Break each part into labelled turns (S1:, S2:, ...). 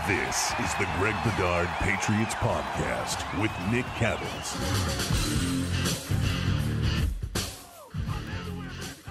S1: This is the Greg Bedard Patriots Podcast with Nick Cattles.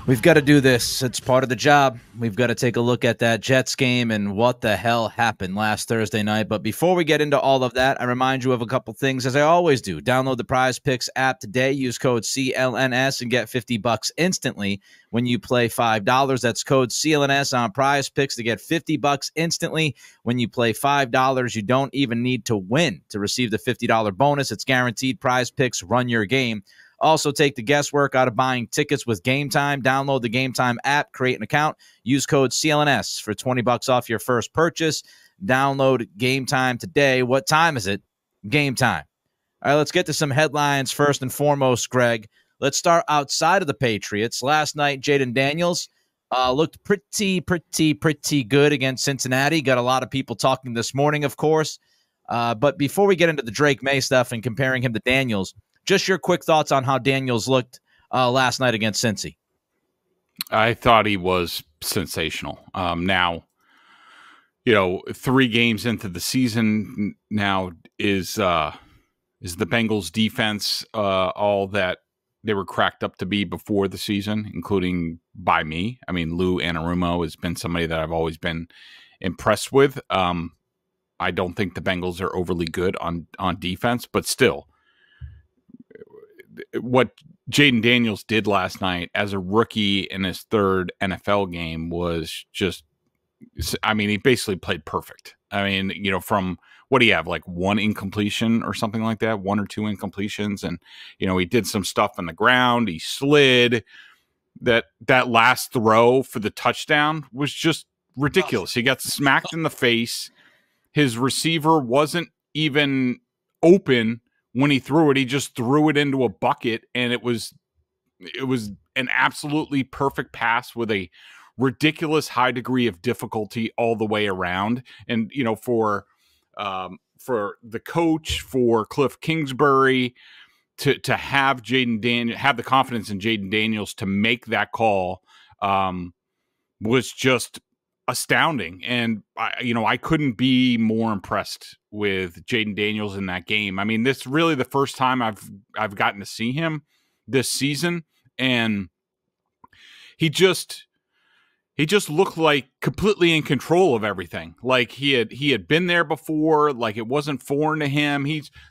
S2: We've got to do this. It's part of the job. We've got to take a look at that Jets game and what the hell happened last Thursday night. But before we get into all of that, I remind you of a couple things, as I always do. Download the PrizePicks app today. Use code CLNS and get $50 instantly when you play $5. That's code CLNS on PrizePicks to get $50 instantly when you play $5. You don't even need to win to receive the $50 bonus. It's guaranteed. PrizePicks, run your game. Also, take the guesswork out of buying tickets with Gametime. Download the Gametime app, create an account, use code CLNS for $20 off your first purchase. Download Gametime today. What time is it? Gametime. All right, let's get to some headlines first and foremost, Greg. Let's start outside of the Patriots. Last night, Jayden Daniels looked pretty good against Cincinnati. Got a lot of people talking this morning, of course. But before we get into the Drake Maye stuff and comparing him to Daniels, just your quick thoughts on how Daniels looked last night against Cincy.
S3: I thought he was sensational. Now, 3 games into the season now, is the Bengals defense all that they were cracked up to be before the season, including by me. I mean, Lou Anarumo has been somebody that I've always been impressed with. I don't think the Bengals are overly good on defense, but still, what Jayden Daniels did last night as a rookie in his 3rd NFL game was just, I mean, he basically played perfect. I mean, from what do you have, like 1 incompletion or something like that, 1 or 2 incompletions. And, he did some stuff on the ground. He slid. That last throw for the touchdown was just ridiculous. He got smacked in the face. His receiver wasn't even open when he threw it. He just threw it into a bucket, and it was an absolutely perfect pass with a ridiculous high degree of difficulty all the way around. And for the coach, for Cliff Kingsbury, to have the confidence in Jayden Daniels to make that call was just astounding. And I couldn't be more impressed with Jayden Daniels in that game. I mean, this is really the first time I've gotten to see him this season, and he just looked like completely in control of everything. Like he had been there before, like it wasn't foreign to him.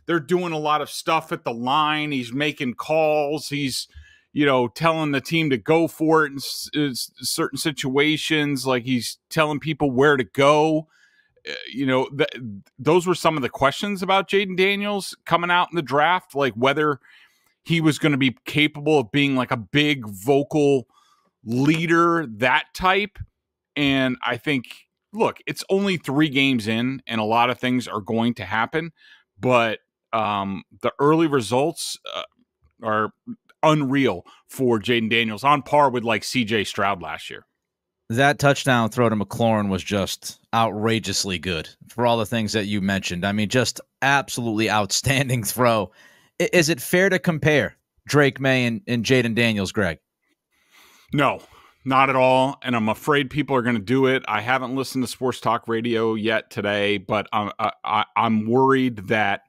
S3: They're doing a lot of stuff at the line. He's making calls. He's telling the team to go for it in certain situations. Like he's telling people where to go. Those were some of the questions about Jayden Daniels coming out in the draft, like whether he was going to be capable of being like a big vocal leader, that type. And I think, look, it's only 3 games in, and a lot of things are going to happen. But the early results are unreal for Jayden Daniels, on par with like C.J. Stroud last year.
S2: That touchdown throw to McLaurin was just outrageously good for all the things that you mentioned. I mean, just absolutely outstanding throw. Is it fair to compare Drake Maye and Jayden Daniels, Greg?
S3: No, not at all. And I'm afraid people are going to do it. I haven't listened to sports talk radio yet today, but I'm worried that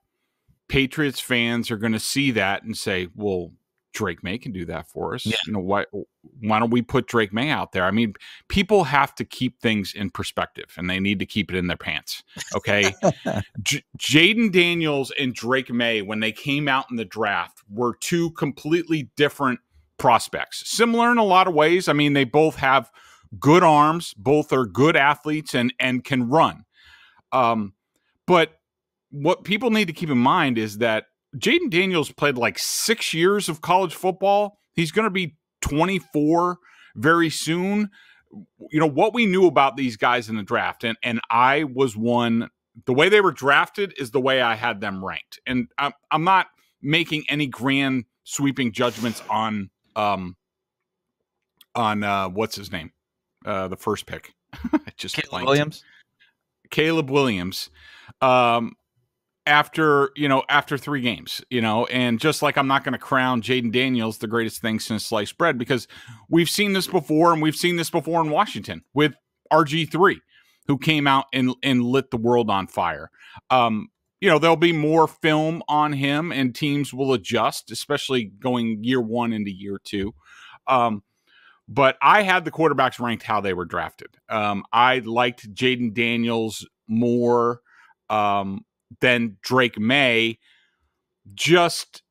S3: Patriots fans are going to see that and say, well, Drake Maye can do that for us. Yeah. Why don't we put Drake Maye out there? I mean, people have to keep things in perspective, and they need to keep it in their pants. Okay. Jayden Daniels and Drake Maye, when they came out in the draft, were 2 completely different prospects. Similar in a lot of ways. I mean, they both have good arms, both are good athletes and can run. But what people need to keep in mind is that Jayden Daniels played like 6 years of college football. He's going to be 24 very soon. What we knew about these guys in the draft, and I was one, the way they were drafted is the way I had them ranked. And I'm not making any grand sweeping judgments on what's his name? The first pick. Caleb Williams. After 3 games, and just like I'm not going to crown Jayden Daniels the greatest thing since sliced bread, because we've seen this before, and we've seen this before in Washington with RG3. who came out and lit the world on fire. There'll be more film on him and teams will adjust, especially going year one into year two. But I had the quarterbacks ranked how they were drafted. I liked Jayden Daniels more than Drake Maye, just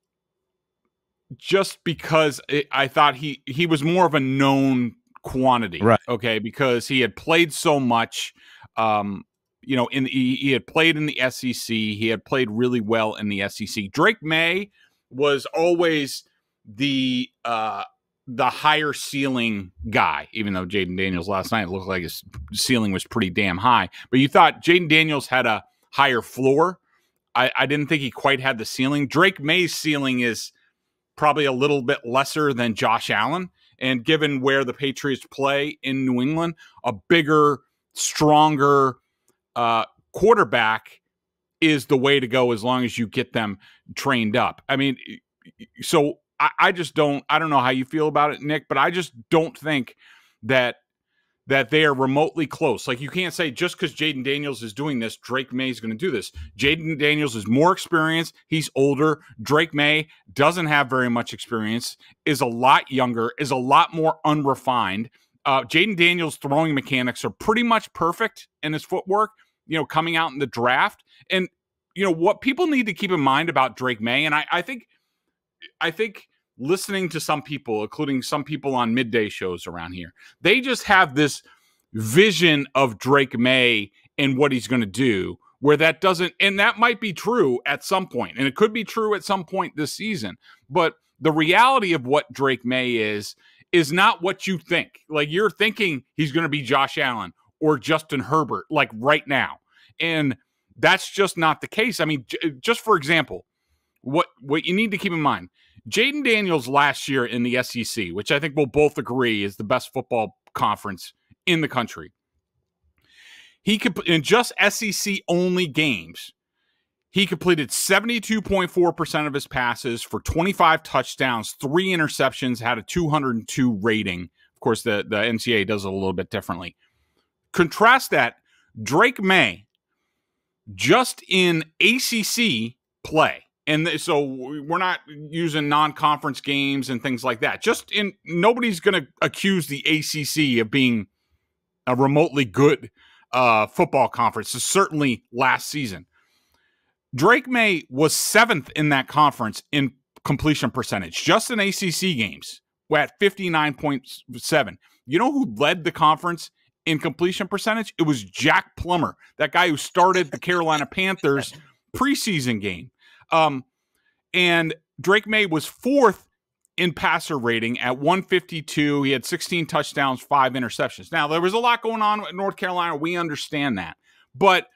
S3: because I thought he was more of a known quantity,
S2: right?
S3: Okay, because he had played so much. He had played in the SEC. He had played really well in the SEC. Drake Maye was always the higher ceiling guy, even though Jayden Daniels last night looked like his ceiling was pretty damn high. But you thought Jayden Daniels had a higher floor. I didn't think he quite had the ceiling. Drake Maye's ceiling is probably a little bit lesser than Josh Allen. And given where the Patriots play in New England, a bigger, stronger quarterback is the way to go as long as you get them trained up. I mean, so I don't know how you feel about it, Nick, but I just don't think that they are remotely close. Like, you can't say just because Jayden Daniels is doing this, Drake Maye is going to do this. Jayden Daniels is more experienced. He's older. Drake Maye doesn't have very much experience, is a lot younger, is a lot more unrefined. Jayden Daniels' throwing mechanics are pretty much perfect in his footwork, coming out in the draft. And, what people need to keep in mind about Drake Maye, and I think listening to some people, including some people on midday shows around here, they just have this vision of Drake Maye and what he's going to do, where that doesn't, and that might be true at some point, and it could be true at some point this season, but the reality of what Drake Maye is not what you think. Like, you're thinking he's going to be Josh Allen or Justin Herbert, like right now. And that's just not the case. I mean, just for example, what you need to keep in mind, Jayden Daniels last year in the SEC, which I think we'll both agree is the best football conference in the country. He could, in just SEC only games, he completed 72.4% of his passes for 25 touchdowns, 3 interceptions, had a 202 rating. Of course, the NCAA does it a little bit differently. Contrast that, Drake Maye, just in ACC play, and so we're not using non-conference games and things like that. Nobody's going to accuse the ACC of being a remotely good football conference. So certainly last season, Drake Maye was 7th in that conference in completion percentage, just in ACC games, at 59.7. You know who led the conference in completion percentage? It was Jack Plummer, that guy who started the Carolina Panthers preseason game. And Drake Maye was 4th in passer rating at 152. He had 16 touchdowns, 5 interceptions. Now, there was a lot going on in North Carolina. We understand that. But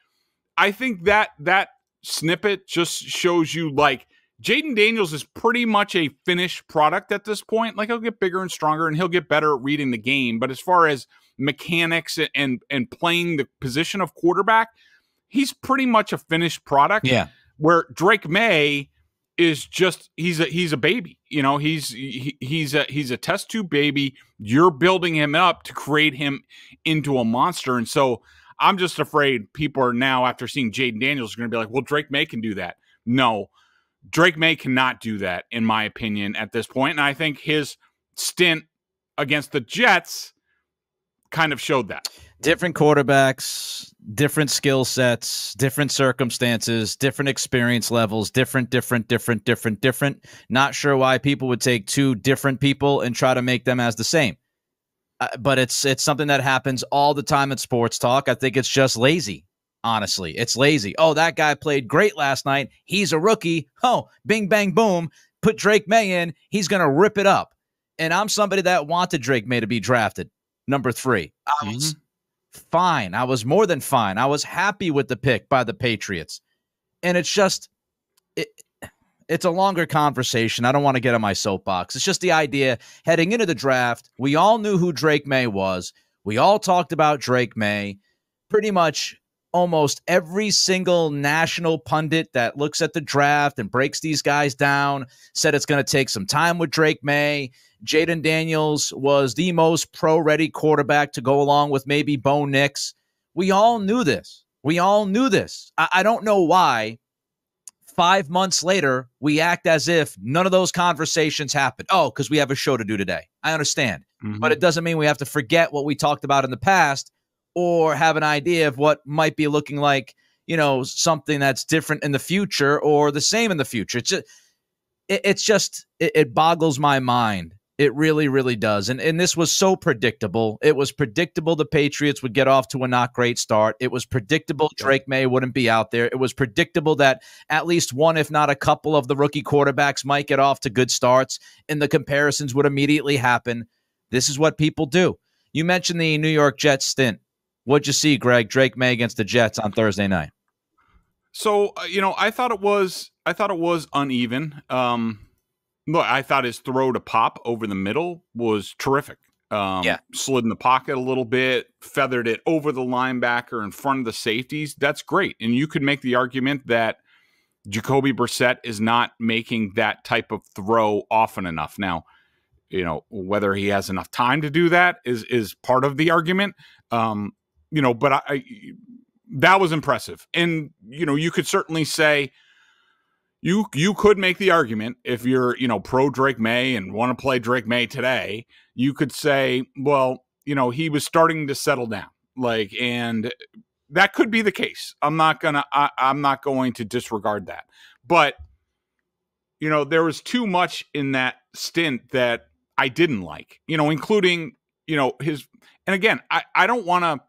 S3: I think that snippet just shows you, like, Jayden Daniels is pretty much a finished product at this point. Like, he'll get bigger and stronger, and he'll get better at reading the game. But as far as mechanics and playing the position of quarterback, he's pretty much a finished product.
S2: Yeah.
S3: Where Drake Maye is just, he's a baby. He's a test tube baby. You're building him up to create him into a monster. And so I'm just afraid people are now, after seeing Jayden Daniels, are going to be like, well, Drake Maye can do that. No, Drake Maye cannot do that, in my opinion, at this point. And I think his stint against the Jets kind of showed that.
S2: Different quarterbacks, different skill sets, different circumstances, different experience levels, different. Not sure why people would take 2 different people and try to make them as the same. But it's something that happens all the time at sports talk. I think it's just lazy. Honestly, it's lazy. Oh, that guy played great last night. He's a rookie. Oh, bing, bang, boom. Put Drake Maye in. He's going to rip it up. And I'm somebody that wanted Drake Maye to be drafted. Number 3. I was fine. I was more than fine. I was happy with the pick by the Patriots. And it's just, it's a longer conversation. I don't want to get on my soapbox. It's just the idea heading into the draft. We all knew who Drake Maye was. We all talked about Drake Maye. Pretty much almost every single national pundit that looks at the draft and breaks these guys down said it's going to take some time with Drake Maye. Jayden Daniels was the most pro-ready quarterback to go along with maybe Bo Nix. We all knew this. I don't know why 5 months later we act as if none of those conversations happened. Oh, because we have a show to do today. I understand. But it doesn't mean we have to forget what we talked about in the past or have an idea of what might be looking like, something that's different in the future or the same in the future. It boggles my mind. It really, really does. And this was so predictable. It was predictable the Patriots would get off to a not great start. It was predictable Drake Maye wouldn't be out there. It was predictable that at least one, if not a couple of the rookie quarterbacks might get off to good starts, and the comparisons would immediately happen. This is what people do. You mentioned the New York Jets stint. What'd you see, Greg? Drake Maye against the Jets on Thursday night.
S3: So, I thought it was uneven. Look, I thought his throw to Pop over the middle was terrific. Slid in the pocket a little bit, feathered it over the linebacker in front of the safeties. That's great. And you could make the argument that Jacoby Brissett is not making that type of throw often enough. Now, whether he has enough time to do that is part of the argument. But that was impressive. And, you could certainly say, You could make the argument if you're, pro Drake Maye and want to play Drake Maye today, you could say, well, he was starting to settle down. And that could be the case. I'm not going to disregard that. But, there was too much in that stint that I didn't like, including, his, and again, I don't want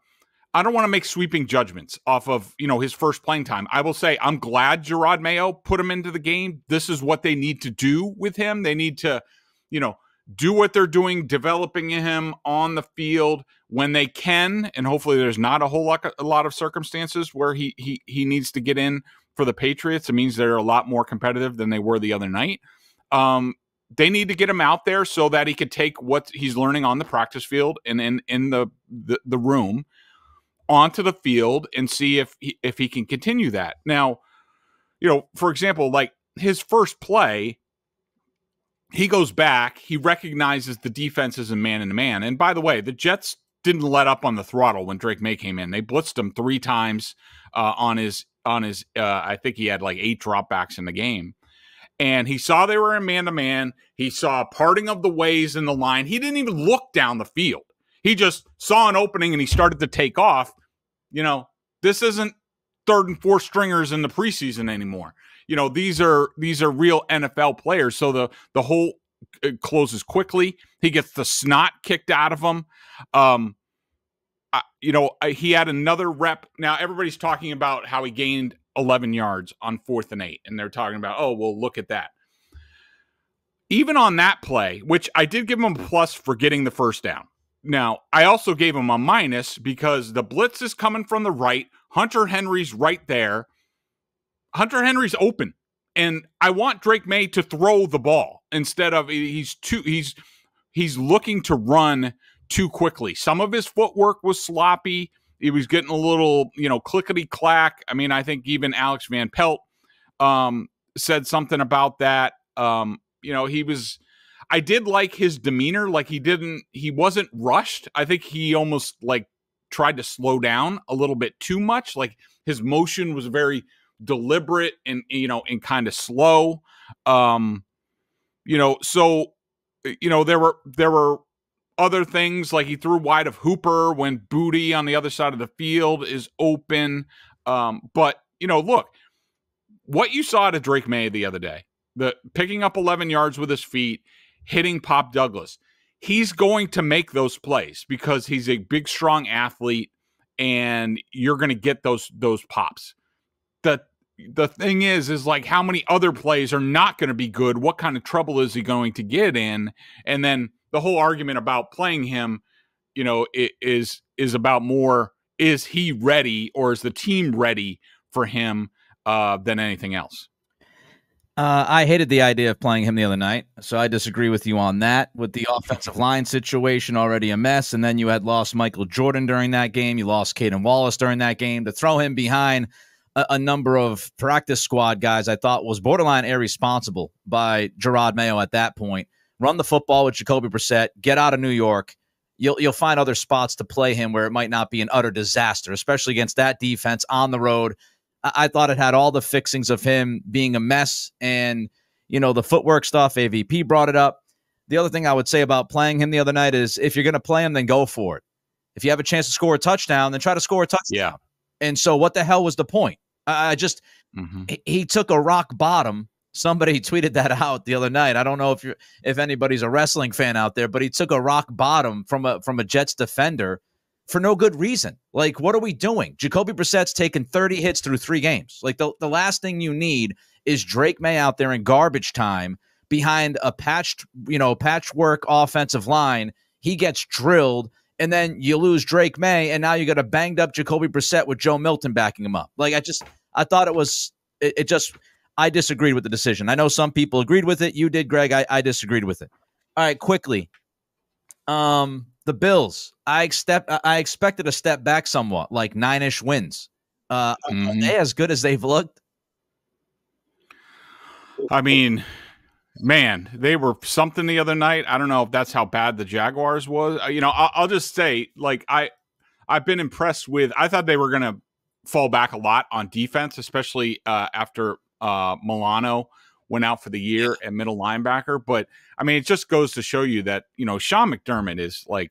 S3: to make sweeping judgments off of, his first playing time. I will say I'm glad Jerod Mayo put him into the game. This is what they need to do with him. They need to, do what they're doing, developing him on the field when they can. And hopefully there's not a lot of circumstances where he needs to get in for the Patriots. It means they're a lot more competitive than they were the other night. They need to get him out there so that he could take what he's learning on the practice field and in the room onto the field and see if he can continue that. Now, for example, like his first play, he goes back, he recognizes the defense is a man-to-man. And by the way, the Jets didn't let up on the throttle when Drake Maye came in. They blitzed him 3 times on his I think he had like 8 dropbacks in the game. And he saw they were a man-to-man. He saw a parting of the ways in the line. He didn't even look down the field. He just saw an opening and he started to take off. This isn't 3rd and 4th stringers in the preseason anymore. These are real NFL players. So the hole closes quickly. He gets the snot kicked out of him. He had another rep. Now everybody's talking about how he gained 11 yards on 4th and 8. And they're talking about, oh, well, look at that. Even on that play, which I did give him a plus for getting the first down. Now, I also gave him a minus because the blitz is coming from the right. Hunter Henry's right there. Hunter Henry's open. And I want Drake Maye to throw the ball instead of he's looking to run too quickly. Some of his footwork was sloppy. He was getting a little, clickety-clack. I mean, I think even Alex Van Pelt said something about that. I did like his demeanor. Like he wasn't rushed. I think he almost tried to slow down a little bit too much. Like his motion was very deliberate and kind of slow. There were other things like he threw wide of Hooper when Booty on the other side of the field is open. But look, what you saw to Drake Maye the other day, the picking up 11 yards with his feet, hitting Pop Douglas. He's going to make those plays because he's a big, strong athlete, and you're going to get those pops. The thing is like how many other plays are not going to be good? What kind of trouble is he going to get in? And then the whole argument about playing him, is about more, is he ready or is the team ready for him than anything else?
S2: I hated the idea of playing him the other night, so I disagree with you on that. With the offensive line situation already a mess, and then you had lost Michael Jordan during that game. You lost Caden Wallace during that game. To throw him behind a number of practice squad guys I thought was borderline irresponsible by Jerod Mayo at that point. Run the football with Jacoby Brissett, get out of New York, you'll find other spots to play him where it might not be an utter disaster, especially against that defense on the road. I thought it had all the fixings of him being a mess, and the footwork stuff. AVP brought it up. The other thing I would say about playing him the other night is if you're going to play him, then go for it. If you have a chance to score a touchdown, then try to score a touchdown.
S3: Yeah.
S2: And so what the hell was the point? He took a rock bottom. Somebody tweeted that out the other night. I don't know if anybody's a wrestling fan out there, but he took a rock bottom from a Jets defender for no good reason. Like, what are we doing? Jacoby Brissett's taken 30 hits through 3 games. Like, the last thing you need is Drake Maye out there in garbage time behind a patchwork offensive line. He gets drilled, and then you lose Drake Maye, and now you got a banged up Jacoby Brissett with Joe Milton backing him up. Like, I thought it was I disagreed with the decision. I know some people agreed with it. You did, Greg. I disagreed with it. All right, quickly. The Bills. I expected a step back somewhat, like 9-ish wins. Are they as good as they've looked?
S3: I mean, man, they were something the other night. I don't know if that's how bad the Jaguars was. I'll just say, like, I've been impressed with. I thought they were going to fall back a lot on defense, especially after Milano went out for the year at middle linebacker. But I mean, it just goes to show you that, Sean McDermott is like,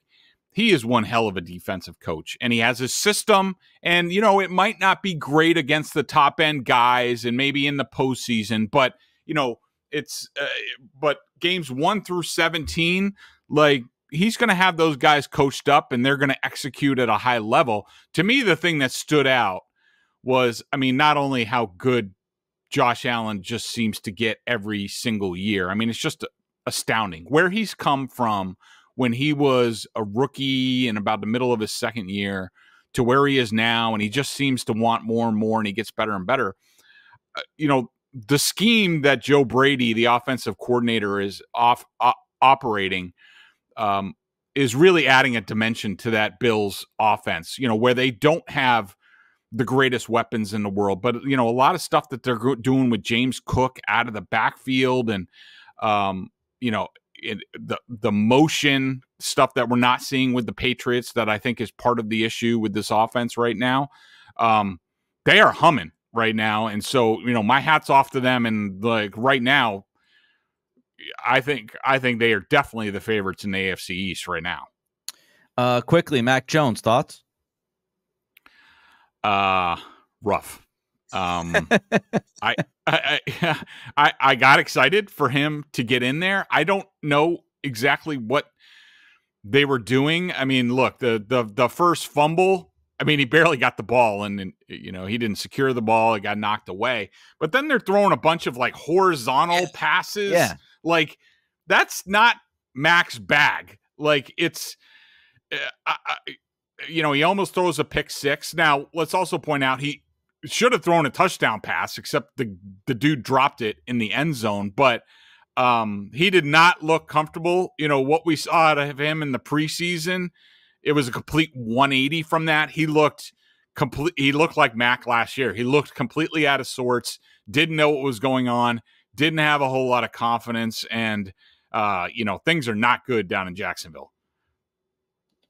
S3: he is one hell of a defensive coach, and he has his system, and, it might not be great against the top end guys and maybe in the postseason, but but games 1 through 17, like, he's going to have those guys coached up and they're going to execute at a high level. To me, the thing that stood out was, I mean, not only how good Josh Allen just seems to get every single year. I mean, it's just astounding where he's come from when he was a rookie and about the middle of his second year to where he is now. And he just seems to want more and more, and he gets better and better. The scheme that Joe Brady, the offensive coordinator, is operating is really adding a dimension to that Bills offense, where they don't have the greatest weapons in the world, but, a lot of stuff that they're doing with James Cook out of the backfield and, the motion stuff that we're not seeing with the Patriots that I think is part of the issue with this offense right now. They are humming right now. And so, my hat's off to them. And like right now, I think they are definitely the favorites in the AFC East right now.
S2: Quickly, Mac Jones, thoughts?
S3: Rough. I got excited for him to get in there. I don't know exactly what they were doing. I mean, look, the first fumble, I mean, he barely got the ball, and he didn't secure the ball. It got knocked away. But then they're throwing a bunch of like horizontal passes. Yeah. Like, that's not Mac's bag. Like, it's he almost throws a pick six. Now, let's also point out he should have thrown a touchdown pass, except the dude dropped it in the end zone. But he did not look comfortable. What we saw out of him in the preseason, it was a complete 180 from that. He looked like Mac last year. He looked completely out of sorts, didn't know what was going on, didn't have a whole lot of confidence, and things are not good down in Jacksonville.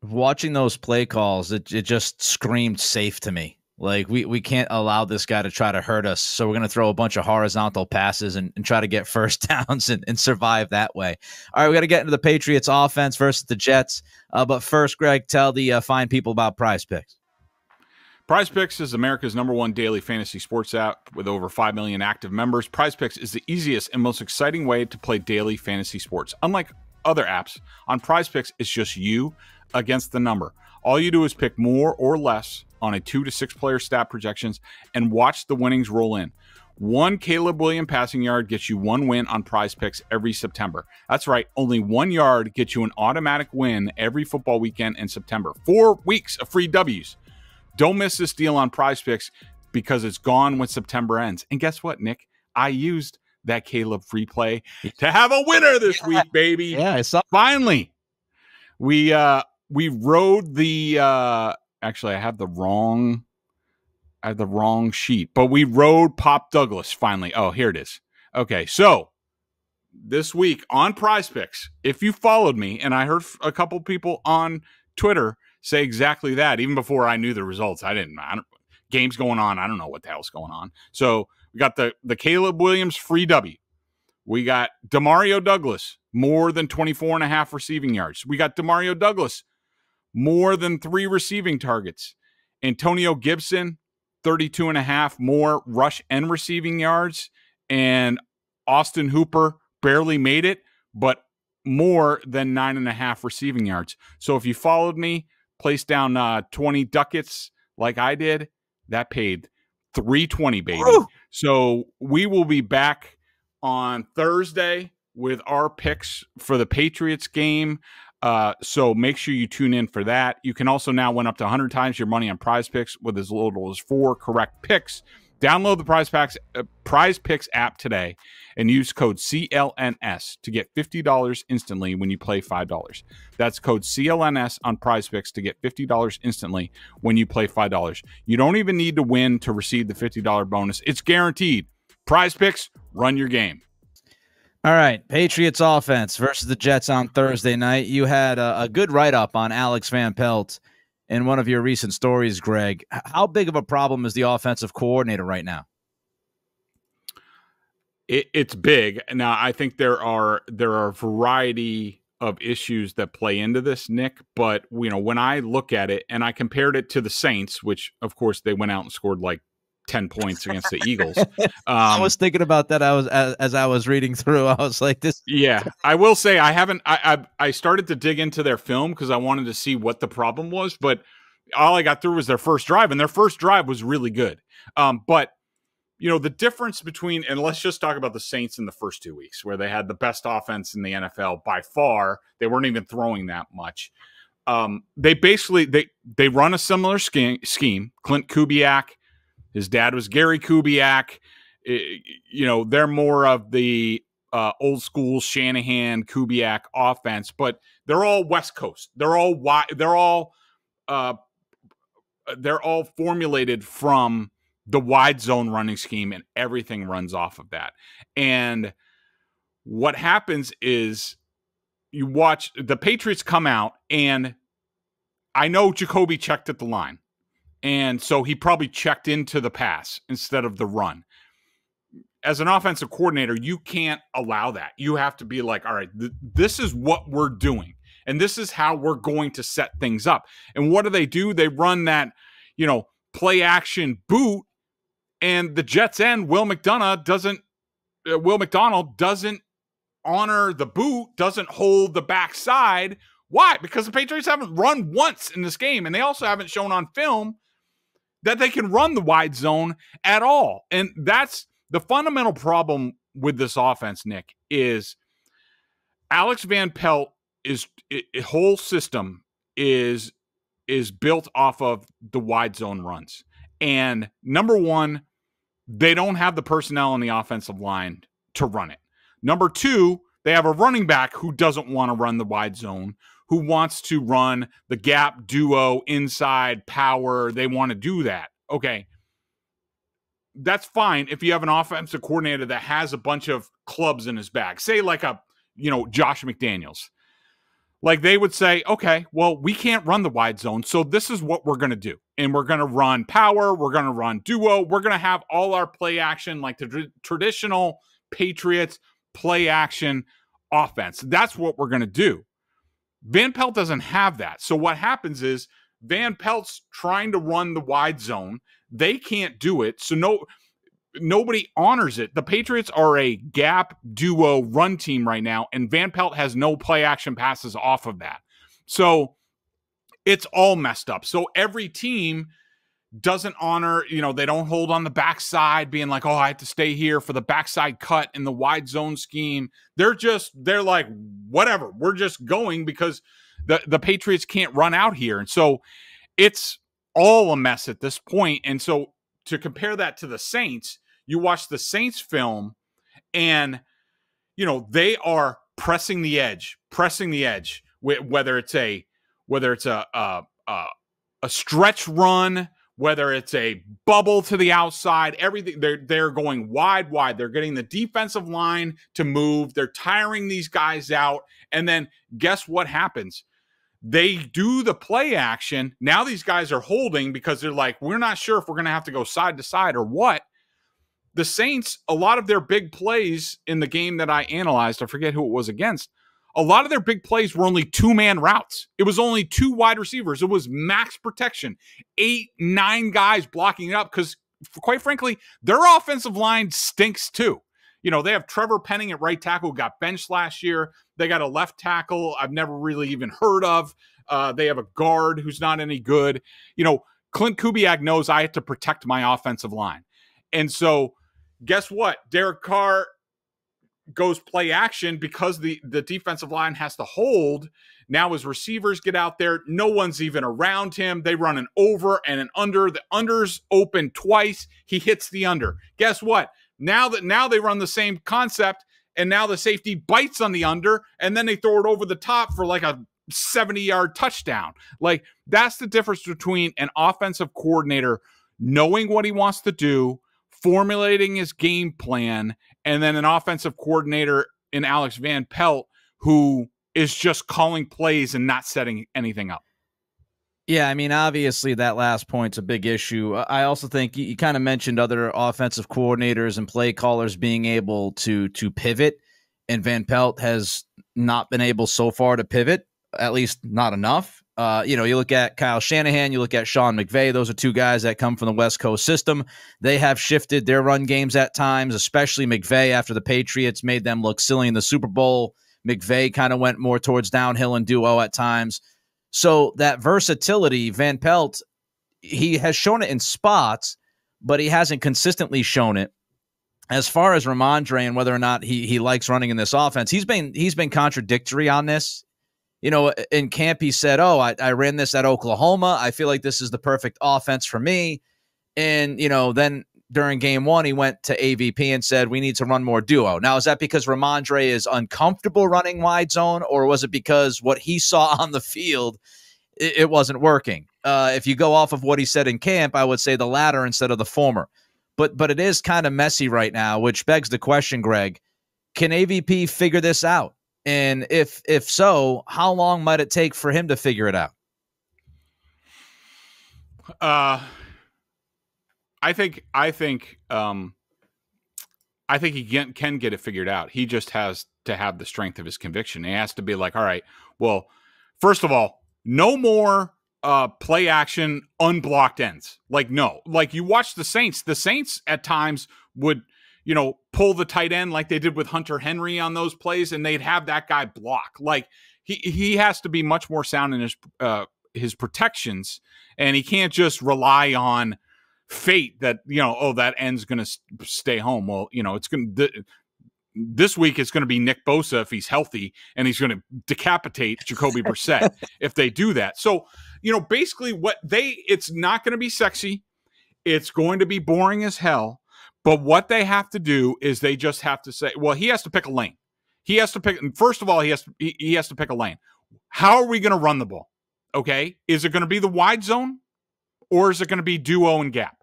S2: Watching those play calls, it just screamed safe to me. Like, we can't allow this guy to try to hurt us, so we're going to throw a bunch of horizontal passes and try to get first downs and survive that way. All right, we got to get into the Patriots offense versus the Jets. But first, Greg, tell the fine people about PrizePicks.
S3: PrizePicks is America's #1 daily fantasy sports app with over 5 million active members. PrizePicks is the easiest and most exciting way to play daily fantasy sports. Unlike other apps, on PrizePicks, it's just you against the number. All you do is pick more or less on a 2 to 6 player stat projections and watch the winnings roll in. One Caleb Williams passing yard gets you 1 win on PrizePicks every September. That's right, only 1 yard gets you an automatic win every football weekend in September. 4 weeks of free W's. Don't miss this deal on PrizePicks because it's gone when September ends. And guess what, Nick? I used that Caleb free play to have a winner this week, baby.
S2: Yeah, I saw.
S3: Finally, we rode the actually I have the wrong sheet, but we rode Pop Douglas finally. Oh, here it is. Okay, so this week on PrizePicks, if you followed me, and I heard a couple people on Twitter say exactly that, even before I knew the results. I don't, games going on. I don't know what the hell's going on. So we got the Caleb Williams free W. We got Demario Douglas, more than 24.5 receiving yards. We got Demario Douglas, more than 3 receiving targets. Antonio Gibson, 32.5 more rush and receiving yards. And Austin Hooper barely made it, but more than 9.5 receiving yards. So if you followed me, placed down 20 ducats like I did, that paid $320, baby. Woo! So we will be back on Thursday with our picks for the Patriots game. So make sure you tune in for that. You can also now win up to 100 times your money on PrizePicks with as little as 4 correct picks. Download the PrizePicks app today and use code CLNS to get $50 instantly when you play $5. That's code CLNS on PrizePicks to get $50 instantly when you play $5. You don't even need to win to receive the $50 bonus. It's guaranteed. PrizePicks, run your game.
S2: All right, Patriots offense versus the Jets on Thursday night. You had a good write-up on Alex Van Pelt in one of your recent stories, Greg. How big of a problem is the offensive coordinator right now?
S3: It's big. Now, I think there are a variety of issues that play into this, Nick. But when I look at it and I compared it to the Saints, which of course they went out and scored like 10 points against the Eagles.
S2: I was thinking about that. As I was reading through, I was like, this.
S3: Yeah, I will say I started to dig into their film because I wanted to see what the problem was, but all I got through was their first drive, and their first drive was really good. But the difference between, and let's just talk about the Saints in the first 2 weeks where they had the best offense in the NFL by far. They weren't even throwing that much. They basically, they run a similar scheme. Clint Kubiak, his dad was Gary Kubiak. They're more of the old school Shanahan Kubiak offense, but they're all West Coast. They're all formulated from the wide zone running scheme, and everything runs off of that. And what happens is you watch the Patriots come out, and I know Jacoby checked at the line. And so he probably checked into the pass instead of the run. As an offensive coordinator, you can't allow that. You have to be like, all right, this is what we're doing. And this is how we're going to set things up. And what do? They run that, play action boot. And the Jets end, Will McDonald doesn't honor the boot, doesn't hold the backside. Why? Because the Patriots haven't run once in this game. And they also haven't shown on film that they can run the wide zone at all. And that's the fundamental problem with this offense, Nick, is Alex Van Pelt whole system is built off of the wide zone runs. And number one, they don't have the personnel on the offensive line to run it. Number two, they have a running back who doesn't want to run the wide zone, who wants to run the gap duo inside power. They want to do that. Okay. That's fine if you have an offensive coordinator that has a bunch of clubs in his bag. Say like Josh McDaniels. Like they would say, okay, well, we can't run the wide zone, so this is what we're going to do. And we're going to run power. We're going to run duo. We're going to have all our play action like the traditional Patriots play action offense. That's what we're going to do. Van Pelt doesn't have that. So what happens is Van Pelt's trying to run the wide zone. They can't do it. So nobody honors it. The Patriots are a gap duo run team right now, and Van Pelt has no play action passes off of that. So it's all messed up. So every team doesn't honor, they don't hold on the backside being like, oh, I have to stay here for the backside cut in the wide zone scheme. They're like, whatever, we're just going because the Patriots can't run out here. And so it's all a mess at this point. And so to compare that to the Saints, you watch the Saints film and, they are pressing the edge, whether it's a stretch run, whether it's a bubble to the outside, everything, they're going wide. They're getting the defensive line to move. They're tiring these guys out. And then guess what happens? They do the play action. Now these guys are holding because they're like, we're not sure if we're going to have to go side to side or what. The Saints, a lot of their big plays in the game that I analyzed, I forget who it was against, a lot of their big plays were only 2-man routes. It was only 2 wide receivers. It was max protection, 8, 9 guys blocking it up because, quite frankly, their offensive line stinks too. You know, they have Trevor Penning at right tackle, who got benched last year. They got a left tackle I've never really even heard of. They have a guard who's not any good. You know, Clint Kubiak knows I have to protect my offensive line. And so guess what? Derek Carr goes play action because the defensive line has to hold. Now his receivers get out there. No one's even around him. They run an over and an under. The under's open twice. He hits the under. Guess what? Now they run the same concept, and now the safety bites on the under, and then they throw it over the top for like a 70-yard touchdown. Like, that's the difference between an offensive coordinator knowing what he wants to do, formulating his game plan, and then an offensive coordinator in Alex Van Pelt who is just calling plays and not setting anything up.
S2: Yeah, I mean, obviously that last point's a big issue. I also think you kind of mentioned other offensive coordinators and play callers being able to pivot, and Van Pelt has not been able so far to pivot, at least not enough. You know, you look at Kyle Shanahan, you look at Sean McVay. Those are 2 guys that come from the West Coast system. They have shifted their run games at times, especially McVay after the Patriots made them look silly in the Super Bowl. McVay kind of went more towards downhill and duo at times. So that versatility, Van Pelt, he has shown it in spots, but he hasn't consistently shown it. As far as Ramondre and whether or not he likes running in this offense, he's been contradictory on this. You know, in camp, he said, I ran this at Oklahoma. I feel like this is the perfect offense for me. And, you know, then during game 1, he went to AVP and said, we need to run more duo. Now, is that because Ramondre is uncomfortable running wide zone, or was it because what he saw on the field, it wasn't working? If you go off of what he said in camp, I would say the latter instead of the former. But it is kind of messy right now, which begs the question, Greg, can AVP figure this out? And if so, how long might it take for him to figure it out?
S3: I think he can get it figured out. He just has to have the strength of his conviction. He has to be like, all right, well, first of all, no more play action unblocked ends. Like, no. Like, you watch the Saints. The Saints at times would, you know, pull the tight end like they did with Hunter Henry on those plays, and they'd have that guy block. Like, he has to be much more sound in his protections, and he can't just rely on fate that, you know, that end's going to stay home. Well, you know, it's going to this week it's going to be Nick Bosa if he's healthy, and he's going to decapitate Jacoby Brissett if they do that. So, you know, basically it's not going to be sexy. It's going to be boring as hell. But what they have to do is they just have to say, well, he has to pick a lane. He has to pick, first of all, he has to pick a lane. How are we going to run the ball? Okay. Is it going to be the wide zone, or is it going to be duo and gap?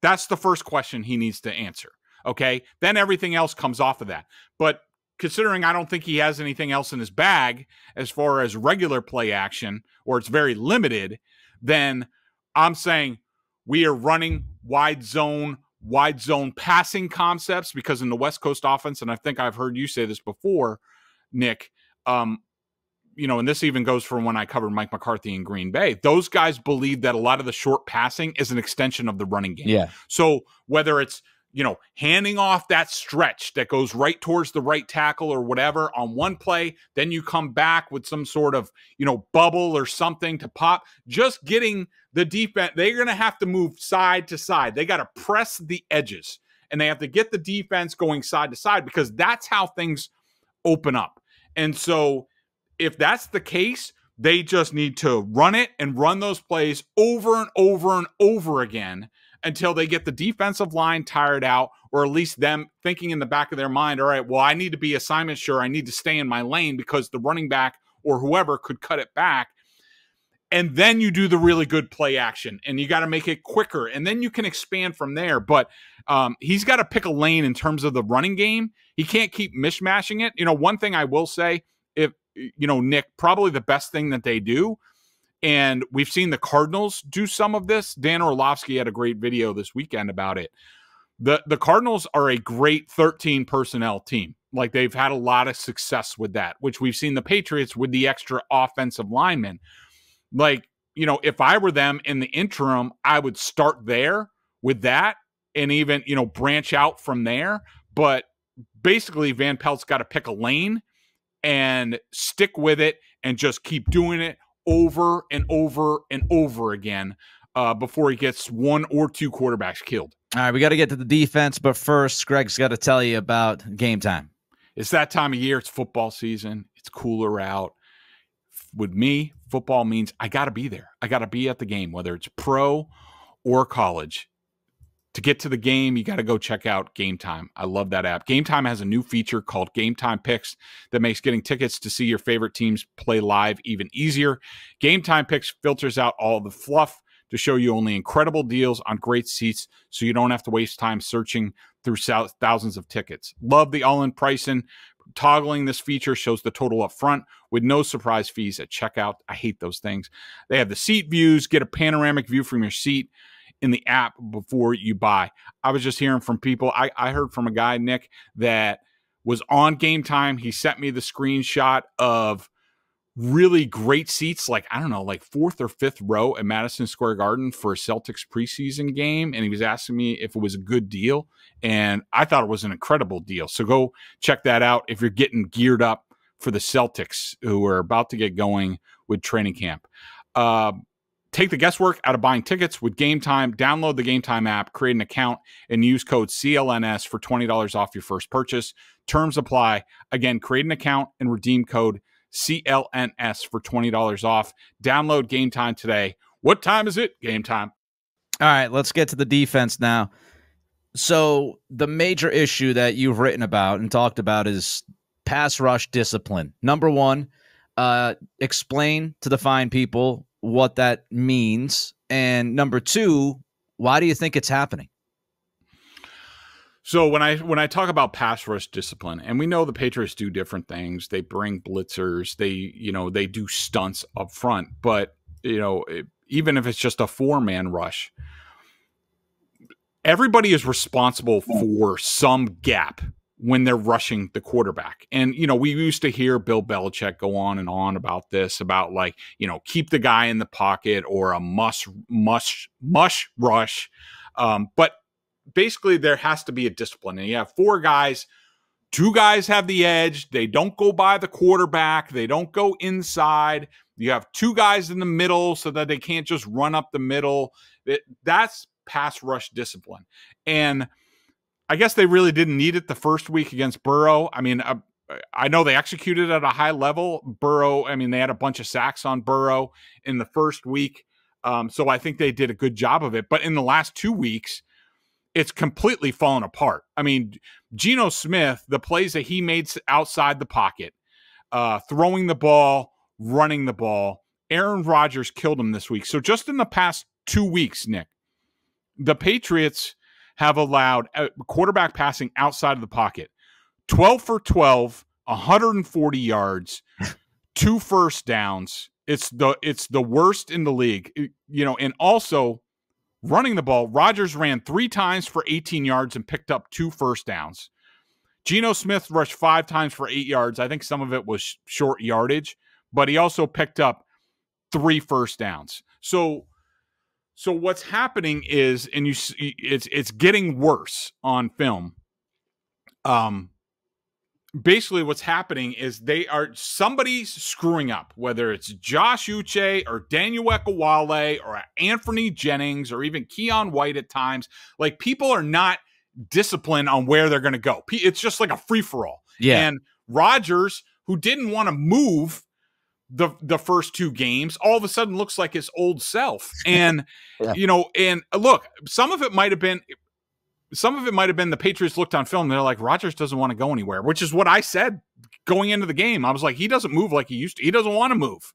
S3: That's the first question he needs to answer. Okay. Then everything else comes off of that. But considering I don't think he has anything else in his bag as far as regular play action, or it's very limited, then I'm saying we are running wide zone passing concepts, because in the West Coast offense, and I think I've heard you say this before, Nick, you know, and this even goes from when I covered Mike McCarthy in Green Bay, those guys believe that a lot of the short passing is an extension of the running game.
S2: Yeah.
S3: So whether it's, you know, handing off that stretch that goes right towards the right tackle or whatever on one play, then you come back with some sort of, you know, bubble or something to pop, just getting the defense. They're going to have to move side to side. They got to press the edges, and they have to get the defense going side to side, because that's how things open up. And so if that's the case, they just need to run it and run those plays over and over and over again until they get the defensive line tired out, or at least them thinking in the back of their mind, all right, well, I need to be assignment sure. I need to stay in my lane because the running back or whoever could cut it back. and then you do the really good play action, and you got to make it quicker, and then you can expand from there. But he's got to pick a lane in terms of the running game. He can't keep mishmashing it. One thing I will say, if Nick, probably the best thing that they do, and we've seen the Cardinals do some of this. Dan Orlovsky had a great video this weekend about it. The Cardinals are a great 13 personnel team. Like, they've had a lot of success with that, which we've seen the Patriots with the extra offensive linemen. Like, if I were them in the interim, I would start there with that and even, branch out from there. But basically, Van Pelt's got to pick a lane and stick with it and just keep doing it over and over and over again before he gets one or two quarterbacks killed.
S2: All right, we got to get to the defense, but first, Greg's got to tell you about Game Time.
S3: It's that time of year. It's football season. It's cooler out. With me, football means I got to be there. I got to be at the game, whether it's pro or college. To get to the game, you got to go check out Gametime. I love that app. Gametime has a new feature called Gametime Picks that makes getting tickets to see your favorite teams play live even easier. Gametime Picks filters out all the fluff to show you only incredible deals on great seats so you don't have to waste time searching through thousands of tickets. Love the all-in pricing. Toggling this feature shows the total up front with no surprise fees at checkout. I hate those things. They have the seat views. Get a panoramic view from your seat in the app before you buy. I was just hearing from people. I heard from a guy, Nick, that was on Game Time. He sent me the screenshot of really great seats, like, I don't know, like 4th or 5th row at Madison Square Garden for a Celtics preseason game. And he was asking me if it was a good deal. And I thought it was an incredible deal. So go check that out if you're getting geared up for the Celtics, who are about to get going with training camp. Take the guesswork out of buying tickets with Game Time. Download the Game Time app, create an account, and use code CLNS for $20 off your first purchase. Terms apply. Again, create an account and redeem code CLNS for $20 off. Download Game Time today. What time is it? Game Time.
S2: All right, let's get to the defense now. So the major issue that you've written about and talked about is pass rush discipline. Number one, explain to the fine people what that means. And number two, why do you think it's happening?
S3: So when I talk about pass rush discipline, and we know the Patriots do different things, they bring blitzers, they do stunts up front, but even if it's just a 4-man rush, everybody is responsible for some gap when they're rushing the quarterback. And, we used to hear Bill Belichick go on and on about this, about keep the guy in the pocket or a mush rush. But basically there has to be a discipline. And you have 4 guys, 2 guys have the edge. They don't go by the quarterback. They don't go inside. You have 2 guys in the middle so that they can't just run up the middle. That's pass rush discipline. And I guess they really didn't need it the first week against Burrow. I mean, I know they executed at a high level. Burrow, they had a bunch of sacks on Burrow in the first week. So I think they did a good job of it. But in the last 2 weeks, it's completely fallen apart. I mean, Geno Smith, the plays that he made outside the pocket, throwing the ball, running the ball, Aaron Rodgers killed him this week. So just in the past 2 weeks, Nick, the Patriots have allowed quarterback passing outside of the pocket, 12 for 12, 140 yards, 2 first downs. It's the worst in the league, and also running the ball. Rodgers ran 3 times for 18 yards and picked up 2 first downs. Geno Smith rushed 5 times for 8 yards. I think some of it was short yardage, but he also picked up 3 first downs. So what's happening is, and it's getting worse on film. Basically what's happening is somebody's screwing up, whether it's Josh Uche or Daniel Ekuwale or Anthony Jennings or even Keon White at times. Like, people are not disciplined on where they're going to go. It's just like a free-for-all.
S2: Yeah.
S3: And Rodgers, who didn't want to move the first 2 games, all of a sudden looks like his old self. And, and look, some of it might have been the Patriots looked on film and they're like, Rodgers doesn't want to go anywhere, which is what I said going into the game. I was like, he doesn't move like he used to. He doesn't want to move.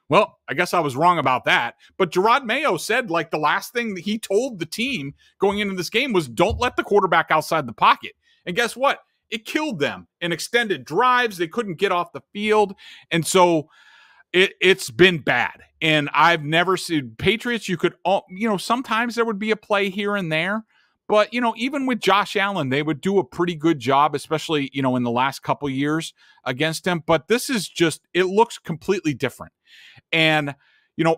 S3: Well, I guess I was wrong about that. But Gerard Mayo said, like, the last thing that he told the team going into this game was don't let the quarterback outside the pocket. And guess what? It killed them in extended drives. They couldn't get off the field. And so it's been bad. And I've never seen Patriots. You could, sometimes there would be a play here and there. But, even with Josh Allen, they would do a pretty good job, especially, in the last couple years against him. But this is just, it looks completely different. And,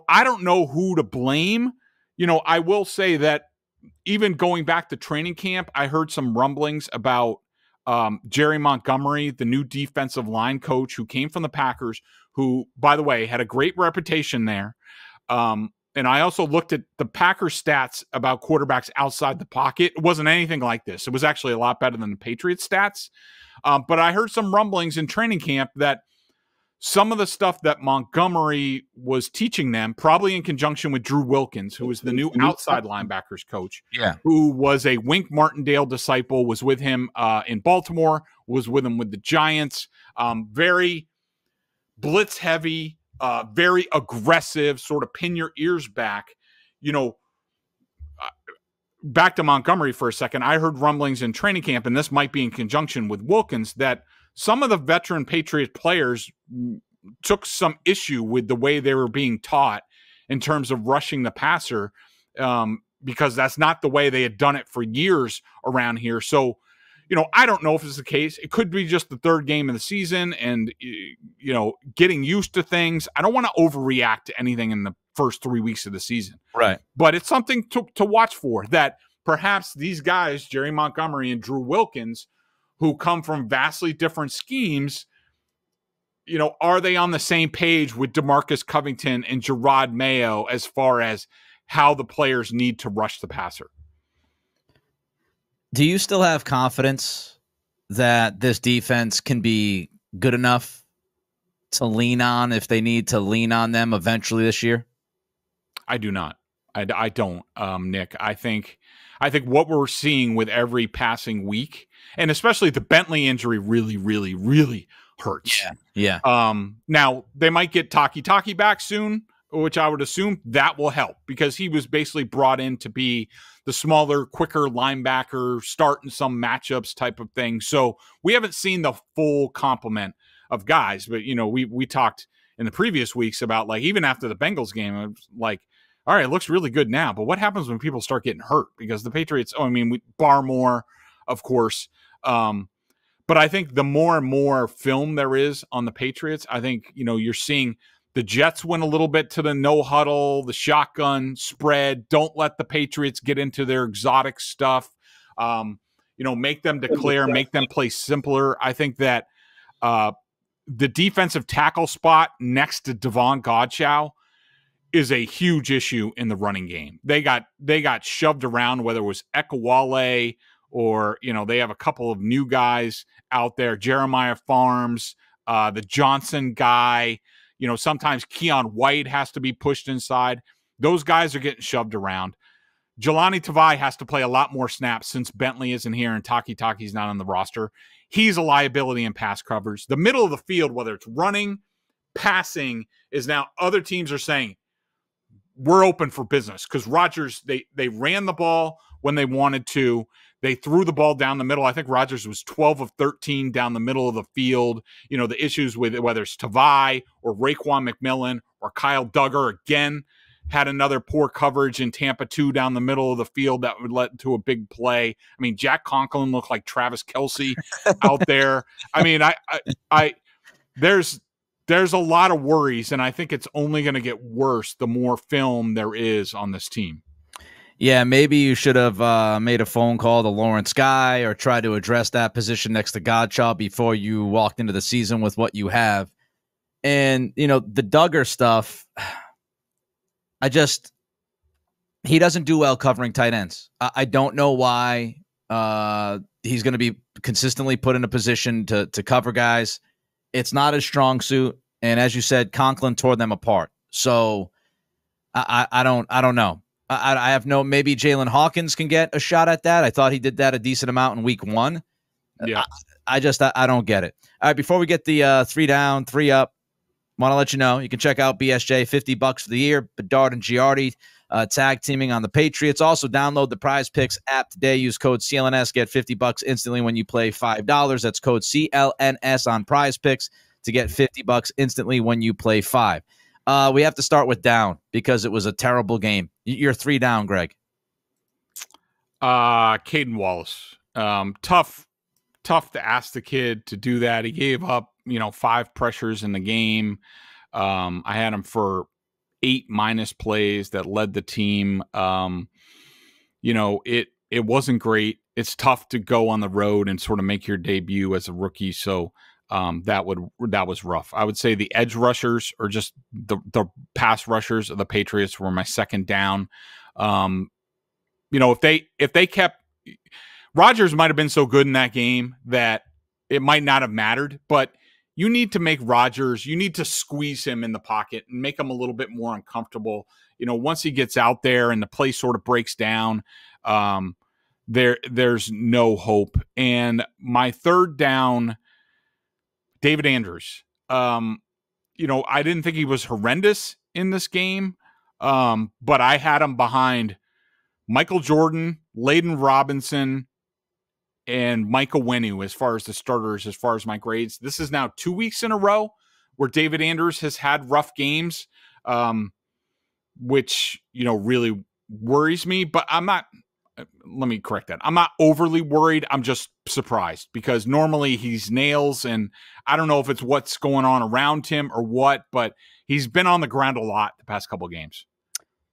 S3: I don't know who to blame. I will say that even going back to training camp, I heard some rumblings about Jerry Montgomery, the new defensive line coach who came from the Packers, who, by the way, had a great reputation there. And I also looked at the Packers stats about quarterbacks outside the pocket. It wasn't anything like this. It was actually a lot better than the Patriots stats. But I heard some rumblings in training camp that some of the stuff that Montgomery was teaching them, probably in conjunction with Drew Wilkins, who was the new outside linebackers coach, who was a Wink Martindale disciple, was with him in Baltimore, was with him with the Giants, very blitz heavy, very aggressive, sort of pin your ears back. Back to Montgomery for a second. I heard rumblings in training camp, and this might be in conjunction with Wilkins, that some of the veteran Patriot players took some issue with the way they were being taught in terms of rushing the passer, because that's not the way they had done it for years around here. So, I don't know if it's the case. It could be just the third game of the season and, getting used to things. I don't want to overreact to anything in the first 3 weeks of the season.
S2: Right.
S3: But it's something to watch for, that perhaps these guys, Jerry Montgomery and Drew Wilkins, who come from vastly different schemes, are they on the same page with DeMarcus Covington and Gerard Mayo as far as how the players need to rush the passer?
S2: Do you still have confidence that this defense can be good enough to lean on if they need to lean on them eventually this year?
S3: I do not. I don't, Nick. I think what we're seeing with every passing week, and especially the Bentley injury, really, really, really hurts.
S2: Yeah.
S3: Now they might get Taki back soon, which I would assume that will help, because he was basically brought in to be the smaller, quicker linebacker, starting some matchups type of thing. So we haven't seen the full complement of guys, but we talked in the previous weeks about, like, even after the Bengals game, I was like, all right, it looks really good now, but what happens when people start getting hurt? Because the Patriots, Barmore, of course. But I think the more and more film there is on the Patriots, I think, you're seeing the Jets win a little bit to the no huddle, the shotgun spread. Don't let the Patriots get into their exotic stuff. Make them declare, make them play simpler. I think that the defensive tackle spot next to Devon Godchow is a huge issue in the running game. They got shoved around, whether it was Ekawale or, they have a couple of new guys out there, Jeremiah Farms, the Johnson guy. Sometimes Keon White has to be pushed inside. Those guys are getting shoved around. Jelani Tavai has to play a lot more snaps since Bentley isn't here and Taki's not on the roster. He's a liability in pass coverage. The middle of the field, whether it's running, passing, is now other teams are saying, we're open for business, because Rodgers, they ran the ball when they wanted to. They threw the ball down the middle. I think Rodgers was 12 of 13 down the middle of the field. The issues with whether it's Tavai or Raekwon McMillan or Kyle Duggar, again, had another poor coverage in Tampa 2 down the middle of the field that would lead to a big play. Jack Conklin looked like Travis Kelce out there. There's a lot of worries, and I think it's only going to get worse the more film there is on this team.
S2: Yeah, maybe you should have made a phone call to Lawrence Guy or tried to address that position next to Godchild before you walked into the season with what you have. And, the Duggar stuff, he doesn't do well covering tight ends. I don't know why he's going to be consistently put in a position to cover guys. It's not his strong suit. And as you said, Conklin tore them apart. So I don't know. I have maybe Jalen Hawkins can get a shot at that. I thought he did that a decent amount in week 1.
S3: Yeah.
S2: I don't get it. All right, before we get the 3 down, 3 up, want to let you know, you can check out BSJ, $50 for the year. Bedard and Giardi tag teaming on the Patriots. Also, download the PrizePicks app today. Use code CLNS. Get $50 instantly when you play $5. That's code CLNS on PrizePicks to get $50 instantly when you play $5. We have to start with down because it was a terrible game. You're 3 down, Greg.
S3: Caden Wallace. Tough to ask the kid to do that. He gave up, 5 pressures in the game. I had him for 8 minus plays that led the team. It wasn't great. It's tough to go on the road and sort of make your debut as a rookie. So that was rough. I would say the edge rushers or just the pass rushers of the Patriots were my second down. If they kept, Rodgers might have been so good in that game that it might not have mattered, but you need to make Rodgers, you need to squeeze him in the pocket and make him a little bit more uncomfortable. Once he gets out there and the play sort of breaks down, there's no hope. And my third down, David Andrews. I didn't think he was horrendous in this game, but I had him behind Michael Jordan, Layden Robinson, and Michael Wenu as far as the starters, as far as my grades. This is now 2 weeks in a row where David Andrews has had rough games, which, really worries me. But I'm not, let me correct that. I'm not overly worried. I'm just surprised because normally he's nails, and I don't know if it's what's going on around him or what, but he's been on the ground a lot the past couple of games.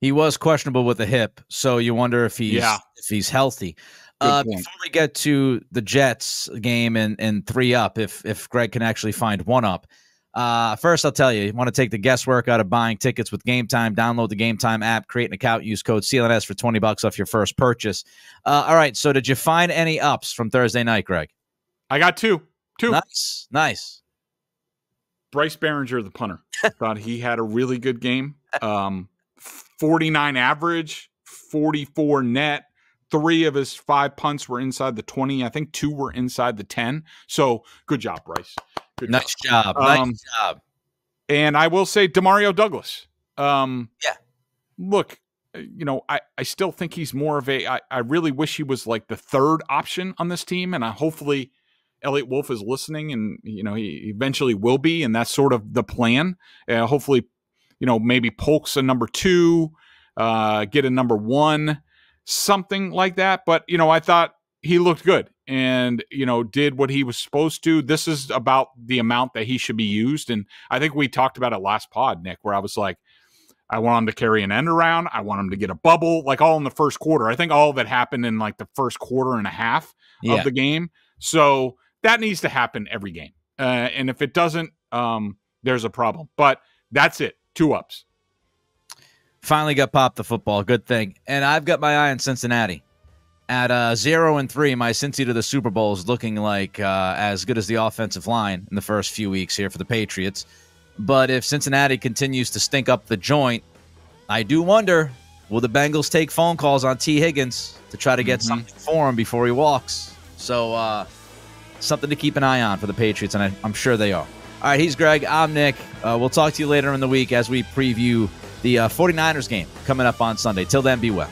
S2: He was questionable with the hip, so you wonder if he's healthy. Before we get to the Jets game and 3 up, if Greg can actually find 1 up, first I'll tell you want to take the guesswork out of buying tickets with Gametime. Download the Gametime app, create an account, use code CLNS for $20 off your first purchase. All right, so did you find any ups from Thursday night, Greg?
S3: I got two.
S2: Nice.
S3: Bryce Behringer, the punter. Thought he had a really good game. 49 average, 44 net. 3 of his 5 punts were inside the 20. I think 2 were inside the 10. So good job, Bryce.
S2: Nice job. Nice job.
S3: And I will say DeMario Douglas. Look, I still think he's more of I really wish he was like the third option on this team. And hopefully Elliott Wolf is listening and, he eventually will be. And that's sort of the plan. Hopefully, maybe Polk's a number 2, get a number 1. Something like that. But, I thought he looked good and, did what he was supposed to. This is about the amount that he should be used. And I think we talked about it last pod, Nick, where I was like, I want him to carry an end around. I want him to get a bubble, like all in the first quarter. I think all of it happened in like the first quarter and a half of the game. So that needs to happen every game. And if it doesn't, there's a problem. But that's it. 2 ups.
S2: Finally got popped the football. Good thing. And I've got my eye on Cincinnati. At 0-3, my Cincy to the Super Bowl is looking like as good as the offensive line in the first few weeks here for the Patriots. But if Cincinnati continues to stink up the joint, I do wonder, will the Bengals take phone calls on T. Higgins to try to get something for him before he walks? So something to keep an eye on for the Patriots, and I'm sure they are. All right, he's Greg. I'm Nick. We'll talk to you later in the week as we preview the 49ers game coming up on Sunday. Till then, be well.